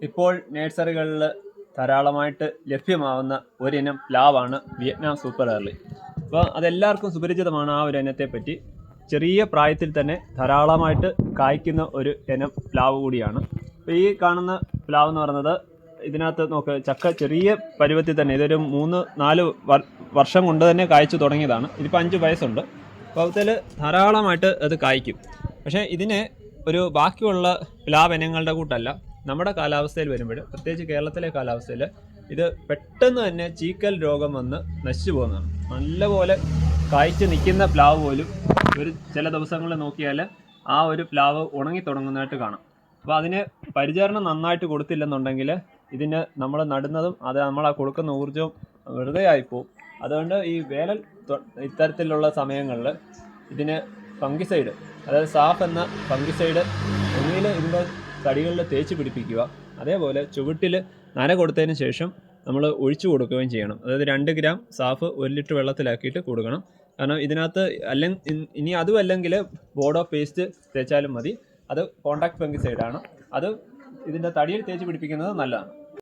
ഇപ്പോൾ നഴ്സറികളിൽ ധാരാളമായിട്ട് ലഭ്യമാവുന്ന ഒരിനം പ്ലാവാണ് Vietnam super early. അപ്പോൾ അതെല്ലാവർക്കും സുപരിചിതമാണ് ആ ഒരു ഇനത്തെപ്പറ്റി. ചെറിയ പ്രായത്തിൽ തന്നെ ധാരാളമായിട്ട് കായ്ക്കുന്ന ഒരു ഇനം പ്ലാവ് കൂടിയാണ്. അപ്പോൾ ഈ കാണുന്ന പ്ലാവ് എന്ന് പറയുന്നത്, ഇതിനകത്ത് നോക്ക്, ചക്ക ചെറിയ പരുവത്തിൽ തന്നെ, ഇതൊരു 3-4 വർഷം കൊണ്ട് തന്നെ കായ്ച്ചു തുടങ്ങിയതാണ്. ഇതിപ്പോൾ 5 വയസ്സുണ്ട്. അപ്പോൾ അതിൽ ധാരാളമായിട്ട് അത് കായ്ക്കും. പക്ഷേ ഇതിന് ഒരു ബാക്കിയുള്ള പ്ലാവ് ഇനങ്ങളുടെ കൂട്ടല്ല. നമ്മുടെ കാലാവസ്ഥയിൽ വരുമ്പോൾ, പ്രത്യേകിച്ച് കേരളത്തിലെ കാലാവസ്ഥയിൽ, ഇത് പെട്ടെന്ന് തന്നെ ചീക്കൽ രോഗം വന്ന് നശിച്ചു പോകുന്നതാണ്. നല്ലപോലെ കായ്ച്ച് നിൽക്കുന്ന പ്ലാവ് പോലും ചില ദിവസങ്ങളിൽ നോക്കിയാൽ ആ ഒരു പ്ലാവ് ഉണങ്ങി തുടങ്ങുന്നതായിട്ട് കാണാം. അപ്പോൾ അതിന് പരിചരണം നന്നായിട്ട് കൊടുത്തില്ലെന്നുണ്ടെങ്കിൽ ഇതിന് നമ്മൾ നടുന്നതും അത് നമ്മൾ ആ കൊടുക്കുന്ന ഊർജ്ജവും വെറുതെ ആയിപ്പോവും. അതുകൊണ്ട് ഈ വേനൽ ഇത്തരത്തിലുള്ള സമയങ്ങളിൽ ഇതിന് ഫംഗിസൈഡ്, അതായത് സാഫ് എന്ന ഫംഗിസൈഡ് ഒന്നുകിൽ ഇതിൻ്റെ തടികളിൽ തേച്ച് പിടിപ്പിക്കുക, അതേപോലെ ചുവട്ടിൽ നന കൊടുത്തതിന് ശേഷം നമ്മൾ ഒഴിച്ചു കൊടുക്കുകയും ചെയ്യണം. അതായത് 2 ഗ്രാം സാഫ് 1 ലിറ്റർ വെള്ളത്തിലാക്കിയിട്ട് കൊടുക്കണം. കാരണം ഇതിനകത്ത് ഇനി അതും അല്ലെങ്കിൽ ബോഡോ പേസ്റ്റ് തേച്ചാലും മതി. അത് കോൺടാക്ട് ഫംഗിസൈഡാണ്. അത് ഇതിൻ്റെ തടിയിൽ തേച്ച് പിടിപ്പിക്കുന്നത് നല്ലതാണ്.